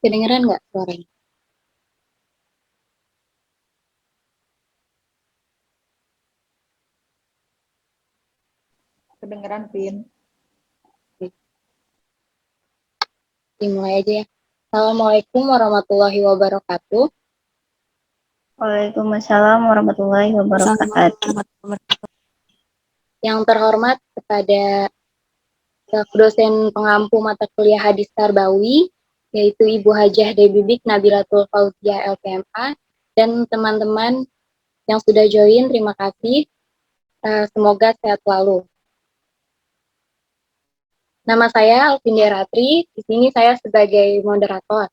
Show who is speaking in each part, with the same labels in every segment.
Speaker 1: Kedengeran nggak suaranya?
Speaker 2: Kedengeran, Pin.
Speaker 1: Dimulai aja ya. Assalamualaikum warahmatullahi wabarakatuh.
Speaker 3: Waalaikumsalam warahmatullahi wabarakatuh.
Speaker 1: Yang terhormat kepada dosen pengampu mata kuliah Hadis Tarbawi, yaitu Ibu Hajah Debibik Nabilatul Fauziah LPMA, dan teman-teman yang sudah join, terima kasih. Semoga sehat selalu. Nama saya Alvinda Ratri, di sini saya sebagai moderator.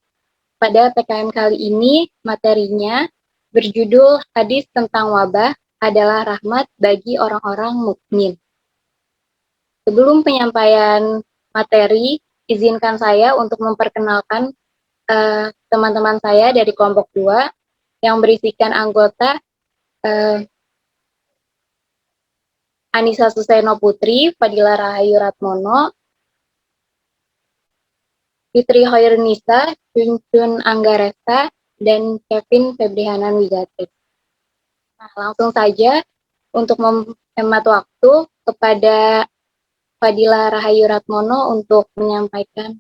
Speaker 1: Pada PKM kali ini, materinya berjudul Hadis tentang Wabah adalah rahmat bagi orang-orang mukmin. Sebelum penyampaian materi, izinkan saya untuk memperkenalkan teman-teman saya dari kelompok 2 yang berisikan anggota Anissa Suseno Putri, Fadila Rahayu Ratmono, Fitri Hoirnisa, Cuncun Anggaresa, dan Kevin Febrihanan Wigatri. Nah, langsung saja untuk menghemat waktu kepada Fadila Rahayu Ratmono untuk menyampaikan.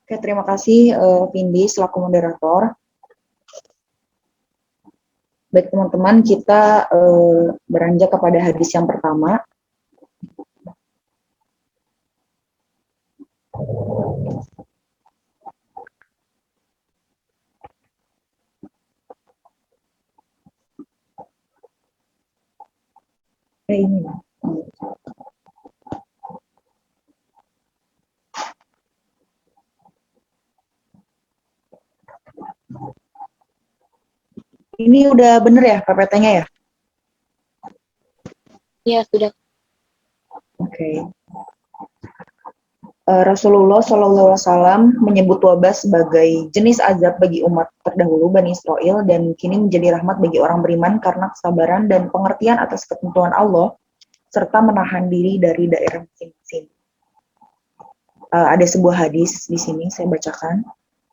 Speaker 2: Oke, terima kasih Vindi selaku moderator. Baik teman-teman, kita beranjak kepada hadis yang pertama. Ini udah bener ya PPT-nya ya?
Speaker 1: Ya, sudah.
Speaker 2: Oke. Rasulullah SAW menyebut wabah sebagai jenis azab bagi umat terdahulu Bani Israel dan kini menjadi rahmat bagi orang beriman karena kesabaran dan pengertian atas ketentuan Allah serta menahan diri dari daerah masing-masing. Ada sebuah hadis di sini saya bacakan.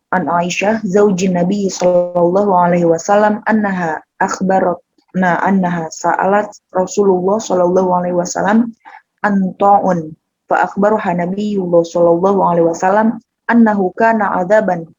Speaker 2: An Aisyah zaujin Nabi sallallahu alaihi wasallam annaha akhbaratna annaha sa'alat Rasulullah sallallahu alaihi wasallam an ta'un fa akhbaruha Nabiyullah sallallahu alaihi wasallam annahu kana adzaban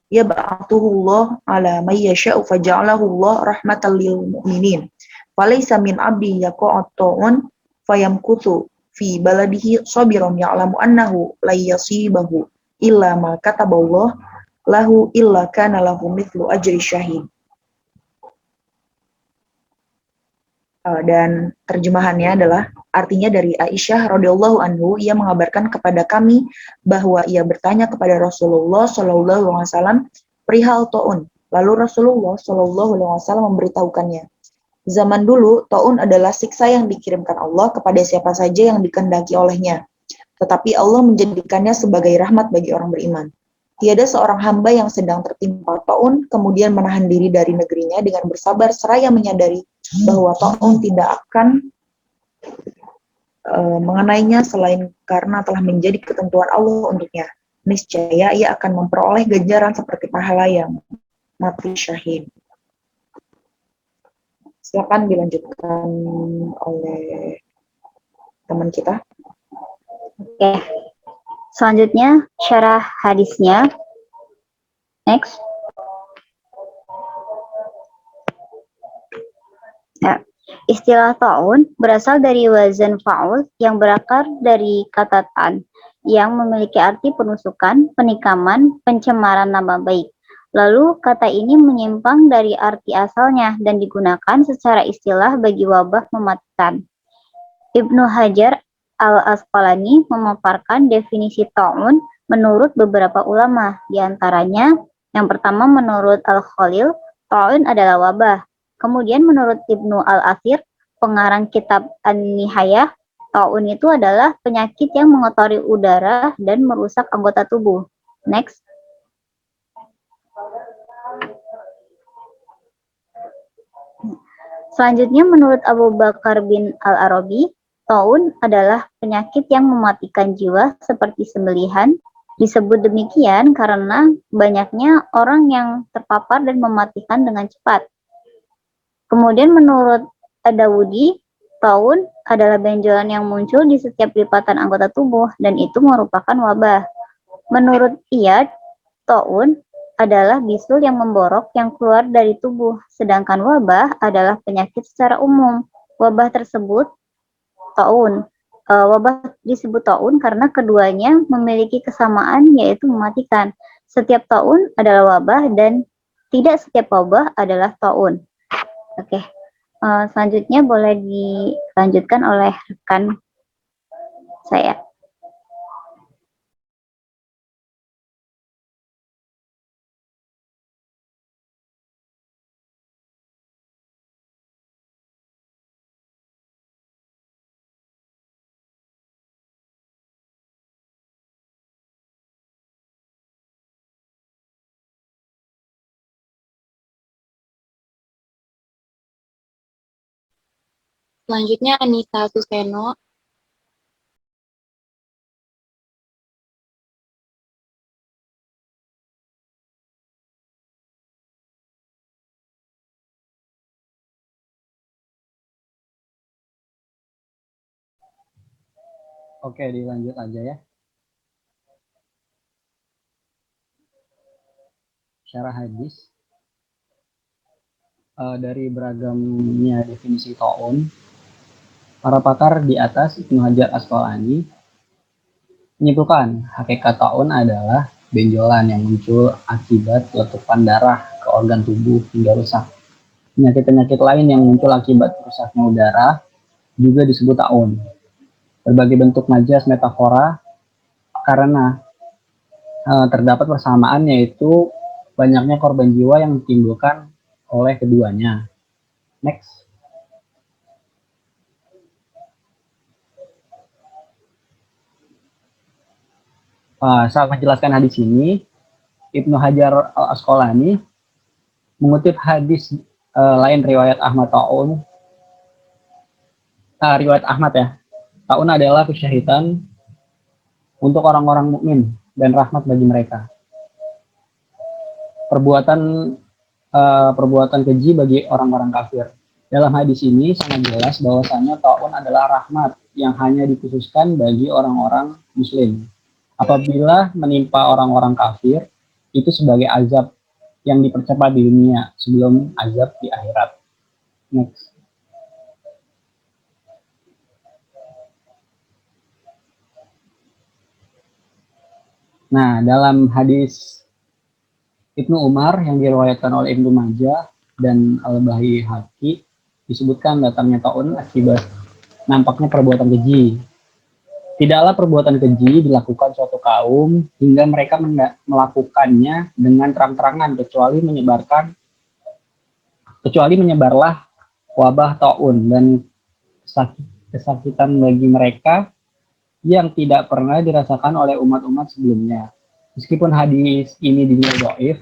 Speaker 2: yab'athuhu Allah ala may yasha'u faja'alahu Allah rahmatan lil mu'minin falaysa min 'abdi yaqa'u ta'un fayamkuthu fi baladihi sabiran ya'lamu annahu la yasibahu illa ma kataballah lahu illa kana lahu mithlu ajri syahid. Dan terjemahannya adalah artinya dari Aisyah radhiyallahu anhu, ia mengabarkan kepada kami bahwa ia bertanya kepada Rasulullah sallallahu alaihi wasallam perihal taun. Lalu Rasulullah sallallahu alaihi wasallam memberitahukannya. Zaman dulu taun adalah siksa yang dikirimkan Allah kepada siapa saja yang dikehendaki olehnya. Tetapi Allah menjadikannya sebagai rahmat bagi orang beriman. Tiada seorang hamba yang sedang tertimpa taun kemudian menahan diri dari negerinya dengan bersabar seraya menyadari bahwa taun tidak akan mengenainya selain karena telah menjadi ketentuan Allah untuknya. Niscaya ia akan memperoleh ganjaran seperti pahala yang mati syahid. Silakan dilanjutkan oleh teman kita.
Speaker 3: Oke. Selanjutnya syarah hadisnya. Next. Ya. Istilah ta'un berasal dari wazan fa'ul yang berakar dari kata tan yang memiliki arti penusukan, penikaman, pencemaran nama baik. Lalu kata ini menyimpang dari arti asalnya dan digunakan secara istilah bagi wabah mematikan. Ibnu Hajar Al-Asqalani memaparkan definisi ta'un menurut beberapa ulama, diantaranya yang pertama menurut Al-Khalil, ta'un adalah wabah. Kemudian menurut Ibnu Al-Athir, pengarang kitab An-Nihayah, Taun itu adalah penyakit yang mengotori udara dan merusak anggota tubuh. Next. Selanjutnya, menurut Abu Bakar bin Al-Arabi, taun adalah penyakit yang mematikan jiwa seperti sembelihan. Disebut demikian karena banyaknya orang yang terpapar dan mematikan dengan cepat. Kemudian menurut Ad-Dawudi, taun adalah benjolan yang muncul di setiap lipatan anggota tubuh dan itu merupakan wabah. Menurut Iyad, taun adalah bisul yang memborok yang keluar dari tubuh, sedangkan wabah adalah penyakit secara umum. Wabah tersebut taun. Wabah disebut taun karena keduanya memiliki kesamaan yaitu mematikan. Setiap taun adalah wabah dan tidak setiap wabah adalah taun. Oke. Selanjutnya boleh dilanjutkan oleh rekan saya.
Speaker 1: Selanjutnya Anissa Suseno.
Speaker 4: Oke, dilanjut aja ya. Syarah hadis. Dari beragamnya definisi taun, para pakar di atas Ibnu Hajar Asqalani menyimpulkan hakikat taun adalah benjolan yang muncul akibat letupan darah ke organ tubuh hingga rusak. Penyakit-penyakit lain yang muncul akibat rusaknya udara juga disebut taun. Berbagai bentuk majas metafora karena terdapat persamaan yaitu banyaknya korban jiwa yang ditimbulkan oleh keduanya. Next. Saat menjelaskan hadis ini, Ibnu Hajar Al-Asqalani mengutip hadis lain riwayat Ahmad Taun. Riwayat Ahmad ya. Taun adalah kesyahidan untuk orang-orang mukmin dan rahmat bagi mereka. Perbuatan keji bagi orang-orang kafir. Dalam hadis ini sangat jelas bahwasanya taun adalah rahmat yang hanya dikhususkan bagi orang-orang muslim. Apabila menimpa orang-orang kafir, itu sebagai azab yang dipercepat di dunia sebelum azab di akhirat. Next. Nah, dalam hadis Ibnu Umar yang diriwayatkan oleh Ibnu Majah dan Al-Baihaqi disebutkan datangnya taun akibat nampaknya perbuatan keji. Tidaklah perbuatan keji dilakukan suatu kaum hingga mereka melakukannya dengan terang-terangan kecuali menyebarlah wabah taun dan kesakitan bagi mereka yang tidak pernah dirasakan oleh umat-umat sebelumnya. Meskipun hadis ini dinilai dhaif,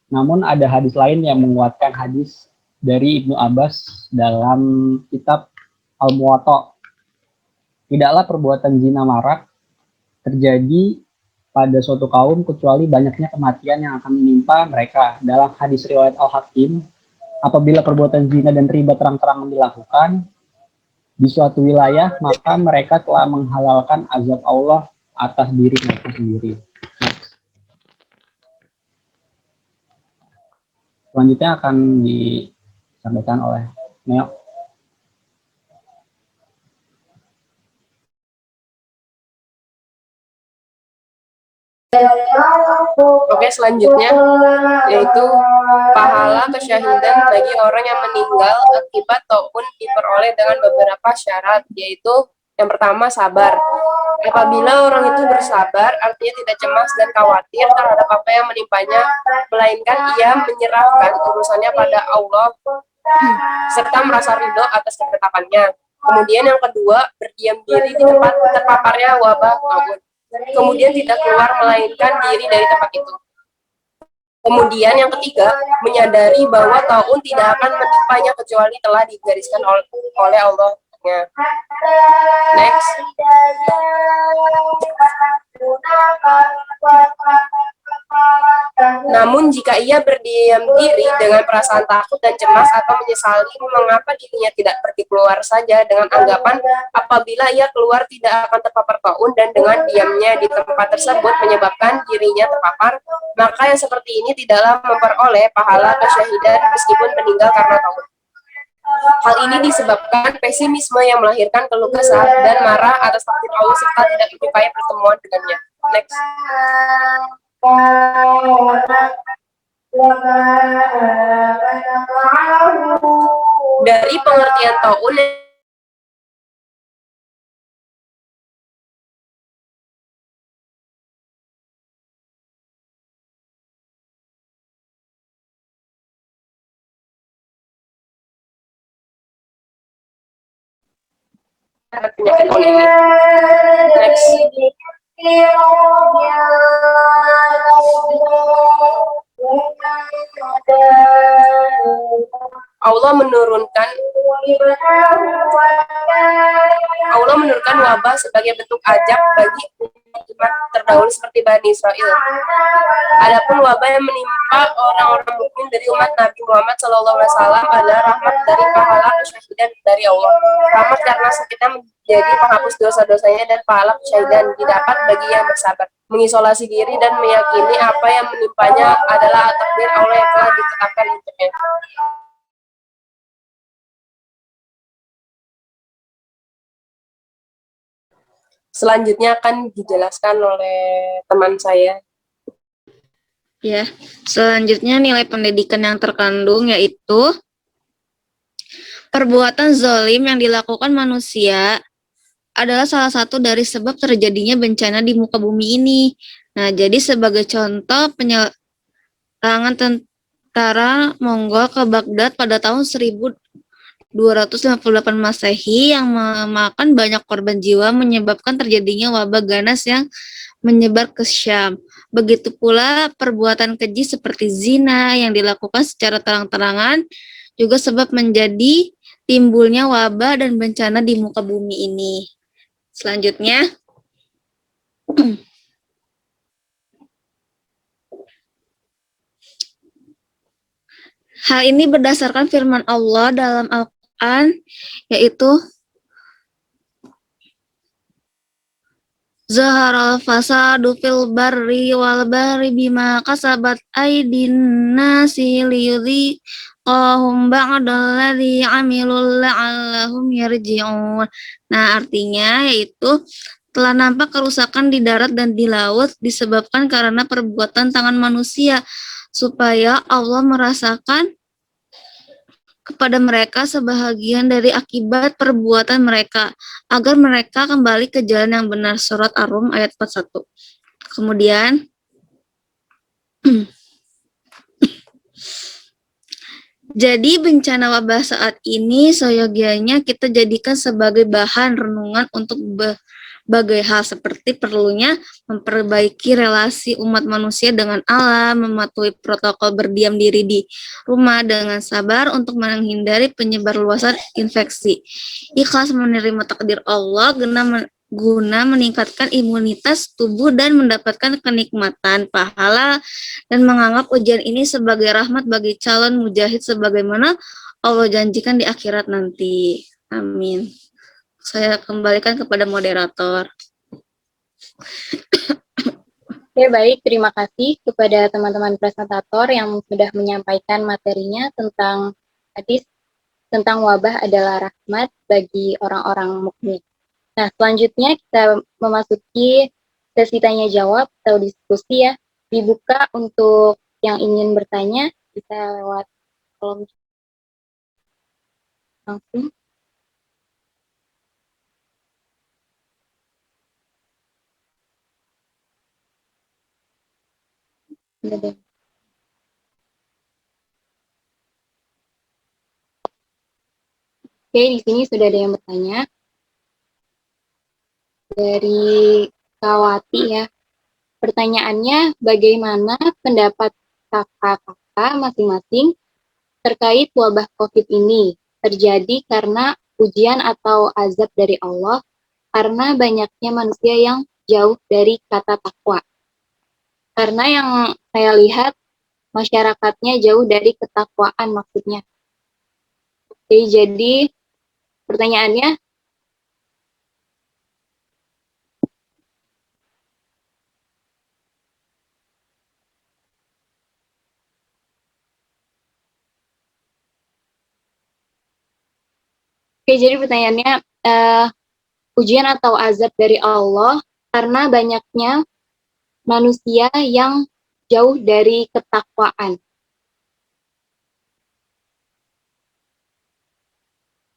Speaker 4: namun ada hadis lain yang menguatkan hadis dari Ibnu Abbas dalam kitab Al-Muwatta. Tidaklah perbuatan zina marak terjadi pada suatu kaum kecuali banyaknya kematian yang akan menimpa mereka. Dalam hadis riwayat Al-Hakim, apabila perbuatan zina dan riba terang-terangan dilakukan di suatu wilayah, maka mereka telah menghalalkan azab Allah atas diri mereka sendiri. Selanjutnya akan disampaikan oleh Neo.
Speaker 5: Oke, selanjutnya yaitu pahala kesyahidan bagi orang yang meninggal akibat taun diperoleh dengan beberapa syarat, yaitu yang pertama sabar. Apabila orang itu bersabar, artinya tidak cemas dan khawatir terhadap apa yang menimpanya, melainkan ia menyerahkan urusannya pada Allah serta merasa ridho atas ketetapannya. Kemudian yang kedua, berdiam diri di tempat terpaparnya wabah taun. Kemudian tidak keluar melainkan diri dari tempat itu. Kemudian yang ketiga, menyadari bahwa taun tidak akan menimpanya kecuali telah digariskan oleh Allah. Next. Namun jika ia berdiam diri dengan perasaan takut dan cemas atau menyesali mengapa dirinya tidak pergi keluar saja dengan anggapan apabila ia keluar tidak akan terpapar taun dan dengan diamnya di tempat tersebut menyebabkan dirinya terpapar, maka yang seperti ini tidaklah memperoleh pahala kesyahidan meskipun meninggal karena taun. Hal ini disebabkan pesimisme yang melahirkan keluh kesah dan marah atas takdir Allah serta tidak menyukai pertemuan dengannya. Next. Dari pengertian taun penyakit taun ini. Next. Allah menurunkan wabah sebagai bentuk ajab bagi umat terdahulu seperti Bani Israel. Adapun wabah yang menimpa orang-orang mukmin dari umat Nabi Muhammad SAW adalah rahmat dari pahala kesyahidan dari Allah. Rahmat karena sakitnya menjadi penghapus dosa-dosanya dan pahala kesyahidan didapat bagi yang bersabar, mengisolasi diri dan meyakini apa yang menimpanya adalah takdir Allah yang telah ditetapkan untuknya. Selanjutnya akan dijelaskan oleh teman saya.
Speaker 6: Ya, selanjutnya nilai pendidikan yang terkandung yaitu perbuatan zalim yang dilakukan manusia adalah salah satu dari sebab terjadinya bencana di muka bumi ini. Nah, jadi sebagai contoh penyerangan tentara Mongol ke Baghdad pada tahun 1258 Masehi yang memakan banyak korban jiwa menyebabkan terjadinya wabah ganas yang menyebar ke Syam. Begitu pula perbuatan keji seperti zina yang dilakukan secara terang-terangan juga sebab menjadi timbulnya wabah dan bencana di muka bumi ini. Selanjutnya, hal ini berdasarkan firman Allah dalam Al-Quran, yaitu Zaharal fasadu fil barri wal bahri bima kasabat aydin nasi liyudhiqahum ba'dalladzi amilul la'allahum yarji'un. Nah, artinya yaitu telah nampak kerusakan di darat dan di laut disebabkan karena perbuatan tangan manusia, supaya Allah merasakan kepada mereka sebahagian dari akibat perbuatan mereka, agar mereka kembali ke jalan yang benar. Surat Ar-Rum ayat 41. Kemudian, jadi bencana wabah saat ini seyogianya kita jadikan sebagai bahan renungan untuk berbagai hal seperti perlunya memperbaiki relasi umat manusia dengan alam, mematuhi protokol berdiam diri di rumah dengan sabar untuk menghindari penyebar luasan infeksi. Ikhlas menerima takdir Allah guna meningkatkan imunitas tubuh dan mendapatkan kenikmatan pahala dan menganggap ujian ini sebagai rahmat bagi calon mujahid sebagaimana Allah janjikan di akhirat nanti. Amin. Saya kembalikan kepada moderator.
Speaker 1: Oke, baik. Terima kasih kepada teman-teman presentator yang sudah menyampaikan materinya tentang hadis tentang wabah adalah rahmat bagi orang-orang mukmin. Nah, selanjutnya kita memasuki sesi tanya jawab atau diskusi ya. Dibuka untuk yang ingin bertanya, bisa lewat kolom langsung. Oke, di sini sudah ada yang bertanya. Dari Kawati ya. Pertanyaannya, bagaimana pendapat kakak-kakak masing-masing terkait wabah COVID ini? Terjadi karena ujian atau azab dari Allah, karena banyaknya manusia yang jauh dari kata takwa. Karena yang saya lihat, masyarakatnya jauh dari ketakwaan maksudnya. Oke, jadi pertanyaannya, eh, ujian atau azab dari Allah karena banyaknya manusia yang jauh dari ketakwaan.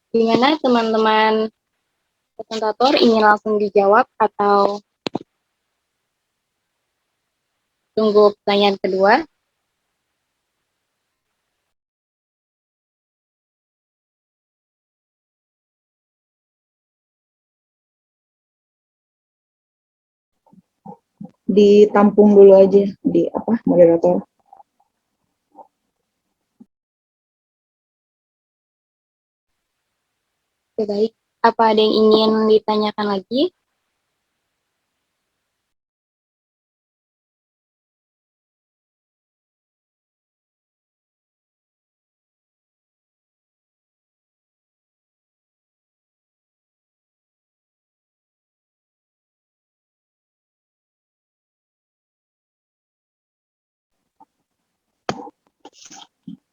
Speaker 1: Gimana teman-teman presentator, ingin langsung dijawab atau tunggu pertanyaan kedua?
Speaker 2: Ditampung dulu aja di moderator.
Speaker 1: Oke, baik. Apa ada yang ingin ditanyakan lagi?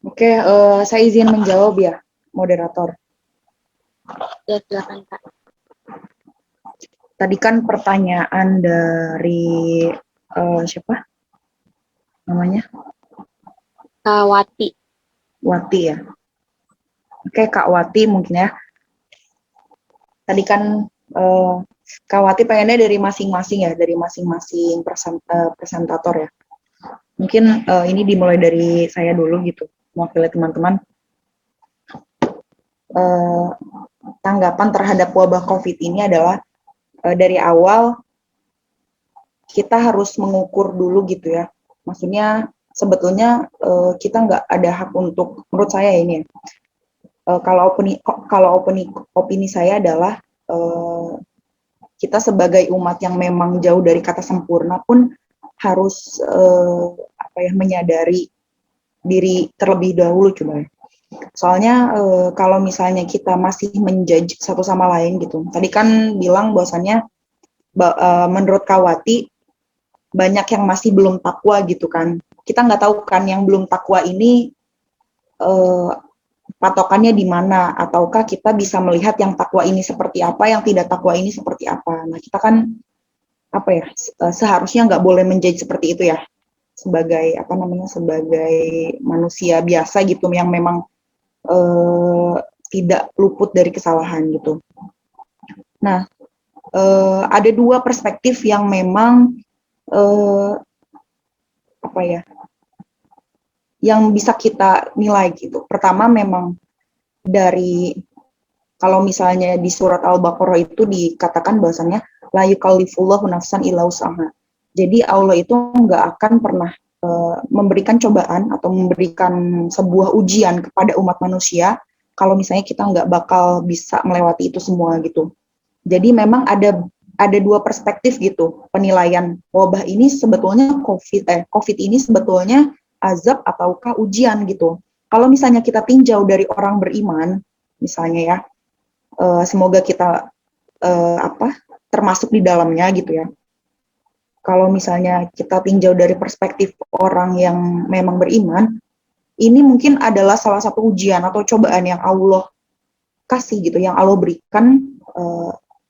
Speaker 2: Oke, saya izin menjawab ya, moderator.
Speaker 1: Ya, silakan Kak.
Speaker 2: Tadi kan pertanyaan dari siapa namanya?
Speaker 1: Kawati.
Speaker 2: Wati ya. Oke, Kak Wati mungkin ya. Tadi kan Kak Wati pengennya dari masing-masing ya, dari masing-masing presentator ya. Mungkin ini dimulai dari saya dulu gitu, mewakili teman-teman. Tanggapan terhadap wabah COVID ini adalah dari awal kita harus mengukur dulu gitu ya. Maksudnya sebetulnya kita nggak ada hak untuk, menurut saya ini ya, kalau opini saya adalah kita sebagai umat yang memang jauh dari kata sempurna pun harus menyadari diri terlebih dahulu coba ya. Soalnya kalau misalnya kita masih menjudge satu sama lain gitu. Tadi kan bilang bahwasannya menurut Kawati banyak yang masih belum takwa gitu kan. Kita nggak tahu kan yang belum takwa ini patokannya di mana, ataukah kita bisa melihat yang takwa ini seperti apa, yang tidak takwa ini seperti apa. Nah, kita kan seharusnya nggak boleh menjadi seperti itu ya, sebagai sebagai manusia biasa gitu yang memang tidak luput dari kesalahan gitu. Nah, ada dua perspektif yang memang yang bisa kita nilai gitu. Pertama memang dari, kalau misalnya di surat Al-Baqarah itu dikatakan bahwasannya la yukallifullahu nafsan illa wus'aha. Jadi Allah itu nggak akan pernah memberikan cobaan atau memberikan sebuah ujian kepada umat manusia kalau misalnya kita nggak bakal bisa melewati itu semua gitu. Jadi memang ada dua perspektif gitu penilaian wabah ini sebetulnya COVID ini sebetulnya azab ataukah ujian gitu. Kalau misalnya kita tinjau dari orang beriman, misalnya ya, semoga kita termasuk di dalamnya gitu ya. Kalau misalnya kita tinjau dari perspektif orang yang memang beriman, ini mungkin adalah salah satu ujian atau cobaan yang Allah kasih gitu, yang Allah berikan.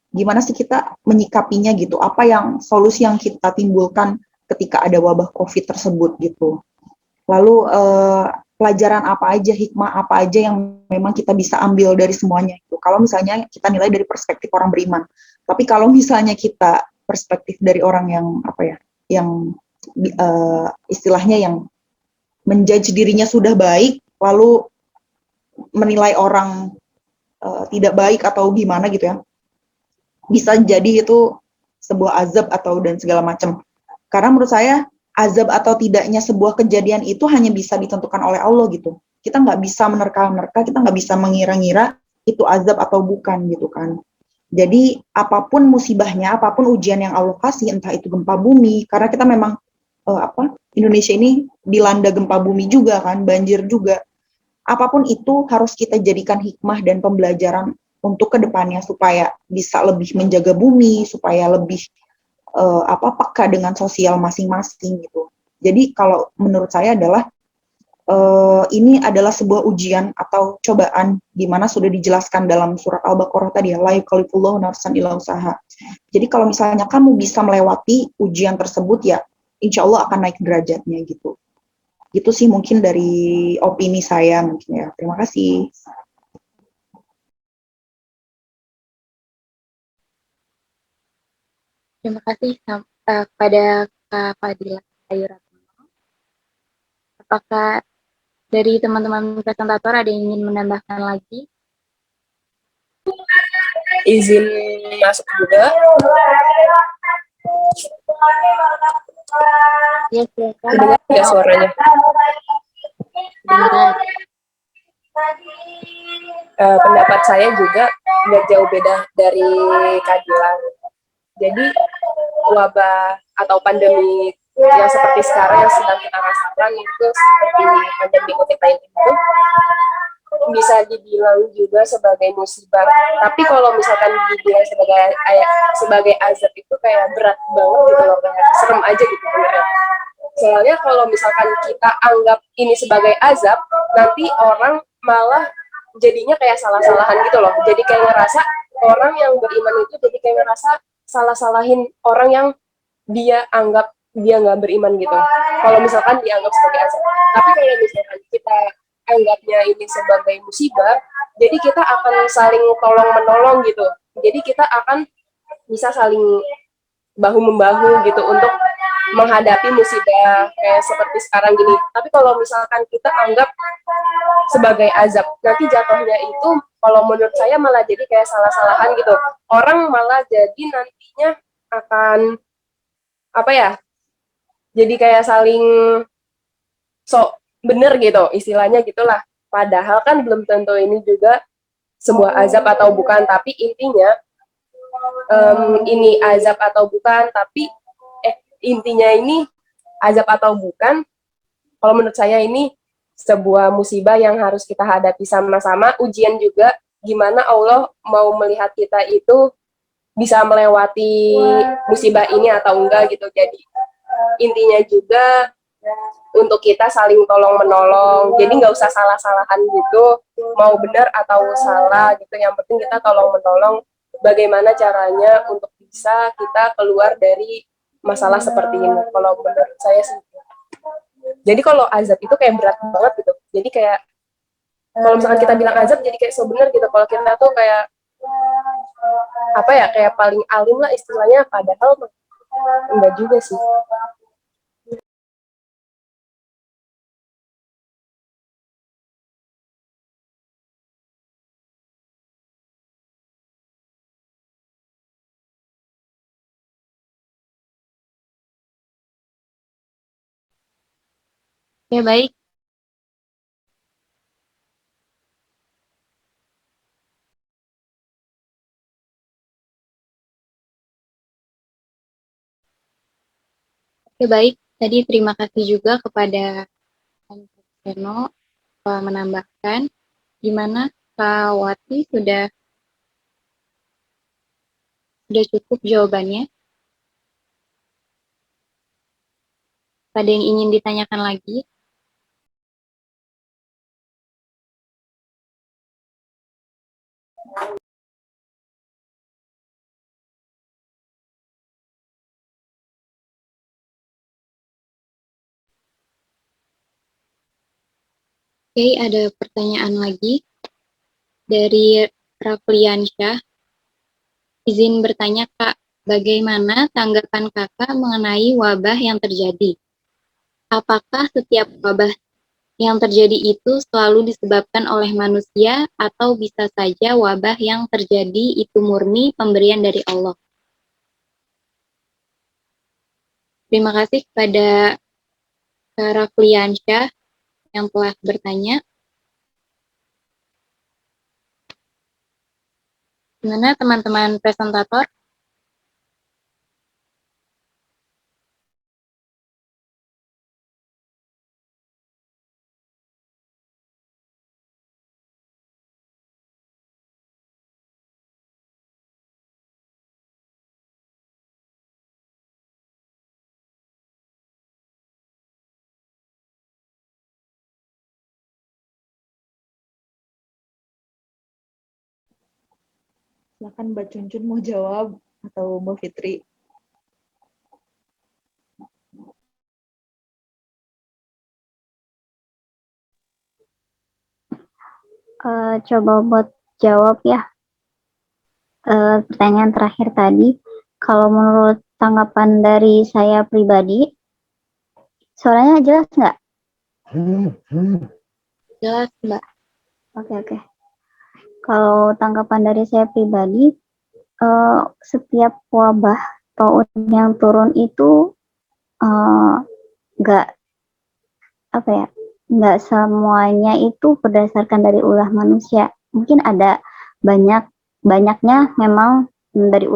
Speaker 2: Gimana sih kita menyikapinya gitu? Apa yang solusi yang kita timbulkan ketika ada wabah COVID tersebut gitu? Lalu pelajaran apa aja, hikmah apa aja yang memang kita bisa ambil dari semuanya itu. Kalau misalnya kita nilai dari perspektif orang beriman, tapi kalau misalnya kita perspektif dari orang yang yang istilahnya yang menjudge dirinya sudah baik, lalu menilai orang tidak baik atau gimana gitu ya, bisa jadi itu sebuah azab atau dan segala macam. Karena menurut saya azab atau tidaknya sebuah kejadian itu hanya bisa ditentukan oleh Allah gitu. Kita nggak bisa menerka-nerka, kita nggak bisa mengira-ngira itu azab atau bukan gitu kan. Jadi apapun musibahnya, apapun ujian yang Allah kasih, entah itu gempa bumi, karena kita memang Indonesia ini dilanda gempa bumi juga kan, banjir juga. Apapun itu harus kita jadikan hikmah dan pembelajaran untuk kedepannya supaya bisa lebih menjaga bumi, supaya lebih peka dengan sosial masing-masing gitu. Jadi kalau menurut saya adalah ini adalah sebuah ujian atau cobaan di mana sudah dijelaskan dalam surat Al-Baqarah tadi ya, la yukallifullahu nafsan illa usaha. Jadi kalau misalnya kamu bisa melewati ujian tersebut ya, insya Allah akan naik derajatnya gitu. Itu sih mungkin dari opini saya mungkin ya. Terima kasih.
Speaker 1: Terima kasih kepada Kak Fadila Ayu Ratno. Apakah dari teman-teman presentator ada yang ingin menambahkan lagi?
Speaker 5: Izin masuk juga.
Speaker 1: Ya, silakan.
Speaker 5: Dengar nggak suaranya?
Speaker 1: Dengar.
Speaker 5: Pendapat saya juga nggak jauh beda dari keadilan. Jadi wabah atau pandemi yang seperti sekarang yang sedang kita rasakan itu seperti pandemi COVID-19 itu bisa dibilang juga sebagai musibah. Tapi kalau misalkan dibilang sebagai azab itu kayak berat banget gitu loh, kayak serem aja gitu benernya. Soalnya kalau misalkan kita anggap ini sebagai azab, nanti orang malah jadinya kayak salah-salahan gitu loh. Jadi kayak ngerasa orang yang beriman itu jadi kayak ngerasa salah-salahin orang yang dia anggap dia nggak beriman gitu. Kalau misalkan dianggap sebagai azab. Tapi kalau misalkan kita anggapnya ini sebagai musibah, jadi kita akan saling tolong-menolong gitu. Jadi kita akan bisa saling bahu-membahu gitu untuk menghadapi musibah kayak seperti sekarang gini. Tapi kalau misalkan kita anggap sebagai azab, nanti jatuhnya itu kalau menurut saya malah jadi kayak salah-salahan gitu. Orang malah jadi nantinya akan jadi kayak saling sok bener gitu, istilahnya gitulah. Padahal kan belum tentu ini juga sebuah azab atau bukan, tapi intinya ini azab atau bukan, tapi intinya ini azab atau bukan, kalau menurut saya ini sebuah musibah yang harus kita hadapi sama-sama, ujian juga gimana Allah mau melihat kita itu bisa melewati musibah ini atau enggak gitu. Jadi intinya juga untuk kita saling tolong-menolong, jadi nggak usah salah-salahan gitu, mau benar atau salah gitu, yang penting kita tolong-menolong bagaimana caranya untuk bisa kita keluar dari masalah seperti ini. Kalau menurut saya sih, jadi kalau azab itu kayak berat banget gitu, jadi kayak kalau misalkan kita bilang azab jadi kayak so bener gitu, kalau kita tuh kayak kayak paling alim lah istilahnya, padahal enggak juga sih.
Speaker 1: Ya, baik. Oke, baik. Tadi terima kasih juga kepada Seno menambahkan di mana Kak Wati sudah cukup jawabannya. Ada yang ingin ditanyakan lagi? Oke, ada pertanyaan lagi dari Rafliansyah. Izin bertanya, Kak, bagaimana tanggapan Kakak mengenai wabah yang terjadi? Apakah setiap wabah Yang terjadi itu selalu disebabkan oleh manusia atau bisa saja wabah yang terjadi itu murni pemberian dari Allah? Terima kasih kepada Kak Rafliansyah yang telah bertanya. Gimana teman-teman presentator?
Speaker 2: Silakan Mbak Cuncun mau jawab atau Mbak Fitri.
Speaker 3: Coba buat jawab ya. Pertanyaan terakhir tadi, kalau menurut tanggapan dari saya pribadi, suaranya jelas nggak?
Speaker 1: Jelas, Mbak.
Speaker 3: Oke. Kalau tanggapan dari saya pribadi, setiap wabah taun yang turun itu nggak nggak semuanya itu berdasarkan dari ulah manusia. Mungkin ada banyaknya memang dari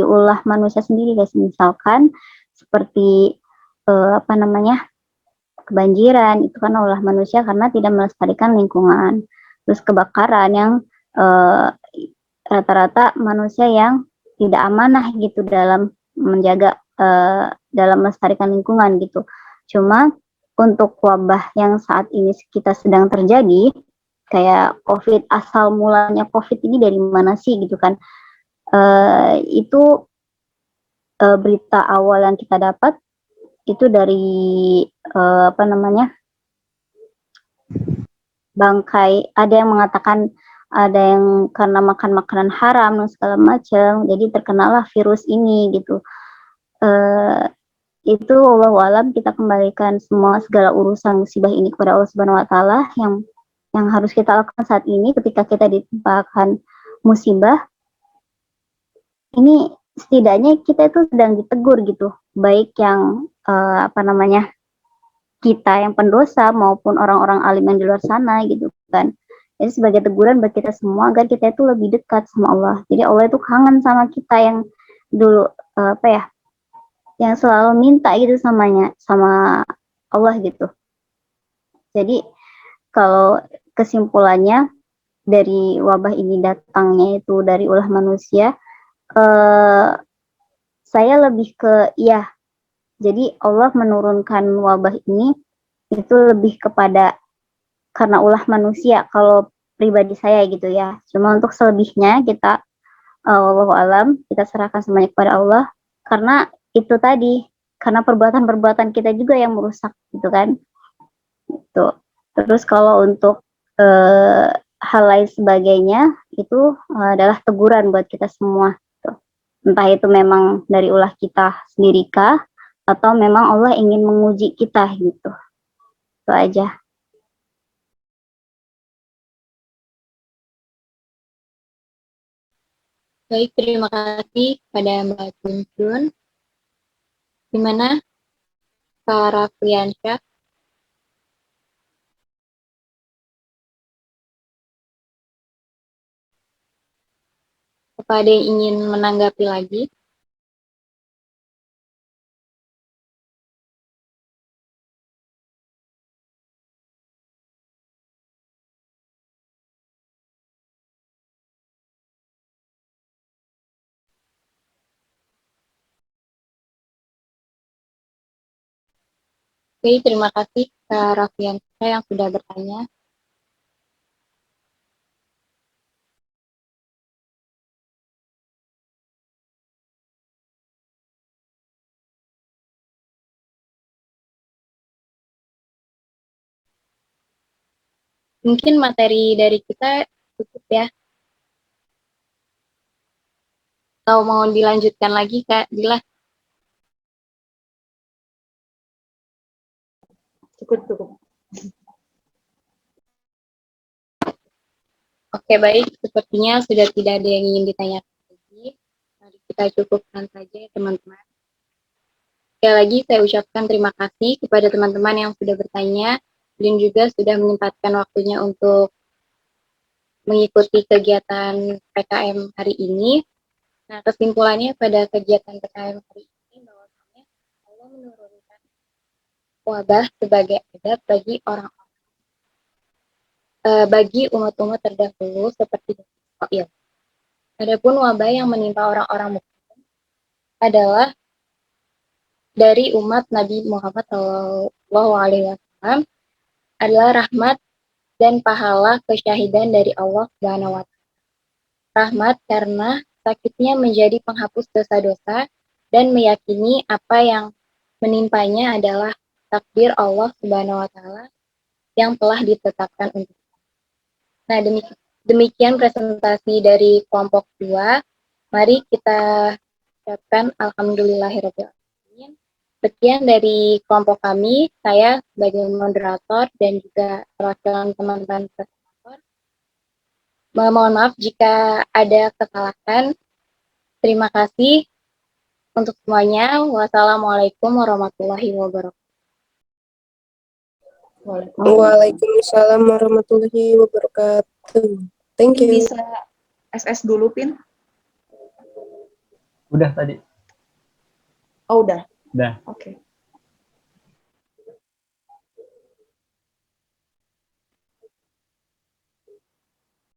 Speaker 3: ulah manusia sendiri, guys. Misalkan seperti kebanjiran itu kan ulah manusia karena tidak melestarikan lingkungan. Terus kebakaran yang rata-rata manusia yang tidak amanah gitu dalam menjaga dalam melestarikan lingkungan gitu. Cuma untuk wabah yang saat ini kita sedang terjadi, kayak COVID, asal mulanya COVID ini dari mana sih gitu kan? Itu berita awal yang kita dapat itu dari bangkai. Ada yang mengatakan ada yang karena makan makanan haram dan segala macam, jadi terkenalah virus ini gitu. Itu wallahu alam, kita kembalikan semua segala urusan musibah ini kepada Allah Subhanahu wa taala. Yang harus kita lakukan saat ini ketika kita ditimpakan musibah ini, setidaknya kita itu sedang ditegur gitu, baik yang kita yang pendosa maupun orang-orang alim yang di luar sana gitu kan. Jadi sebagai teguran bagi kita semua agar kita itu lebih dekat sama Allah. Jadi Allah itu kangen sama kita yang dulu yang selalu minta gitu sama Allah gitu. Jadi kalau kesimpulannya dari wabah ini datangnya itu dari ulah manusia, saya lebih ke jadi Allah menurunkan wabah ini itu lebih kepada karena ulah manusia kalau pribadi saya gitu ya. Cuma untuk selebihnya kita wallahu alam, kita serahkan semuanya kepada Allah, karena itu tadi, karena perbuatan-perbuatan kita juga yang merusak gitu kan. Gitu. Terus kalau untuk hal lain sebagainya itu adalah teguran buat kita semua gitu. Entah itu memang dari ulah kita sendiri kah atau memang Allah ingin menguji kita gitu. Itu aja.
Speaker 1: Baik, terima kasih kepada Mbak Cuncun. Gimana Kak Rafliansyah? Apa ada yang ingin menanggapi lagi? Oke, terima kasih Kak Rafliansyah yang sudah bertanya. Mungkin materi dari kita cukup ya. Atau mau dilanjutkan lagi Kak Dila?
Speaker 2: Cukup.
Speaker 1: Oke, baik. Sepertinya sudah tidak ada yang ingin ditanyakan lagi. Mari kita cukupkan saja ya, teman-teman. Sekali lagi saya ucapkan terima kasih kepada teman-teman yang sudah bertanya dan juga sudah menyempatkan waktunya untuk mengikuti kegiatan PKM hari ini. Nah, kesimpulannya pada kegiatan PKM hari ini bahwasanya Allah menurunkan wabah sebagai adab bagi bagi umat-umat terdahulu seperti Israel. Adapun wabah yang menimpa orang-orang mukmin adalah dari umat Nabi Muhammad SAW adalah rahmat dan pahala kesyahidan dari Allah Subhanahu wa Ta'ala. Rahmat karena sakitnya menjadi penghapus dosa-dosa dan meyakini apa yang menimpanya adalah takdir Allah Subhanahu wa Ta'ala yang telah ditetapkan untuk. Nah, demikian presentasi dari kelompok 2. Mari kita ucapkan alhamdulillahirrahmanirrahim. Sekian dari kelompok kami, saya sebagai moderator dan juga perwakilan teman-teman presentator. Mohon maaf jika ada kesalahan. Terima kasih untuk semuanya. Wassalamualaikum warahmatullahi wabarakatuh.
Speaker 5: Waalaikumsalam warahmatullahi wabarakatuh. Thank you.
Speaker 2: Bisa SS dulu, Pin?
Speaker 4: Udah tadi.
Speaker 2: Oh, udah.
Speaker 4: Udah.
Speaker 2: Oke.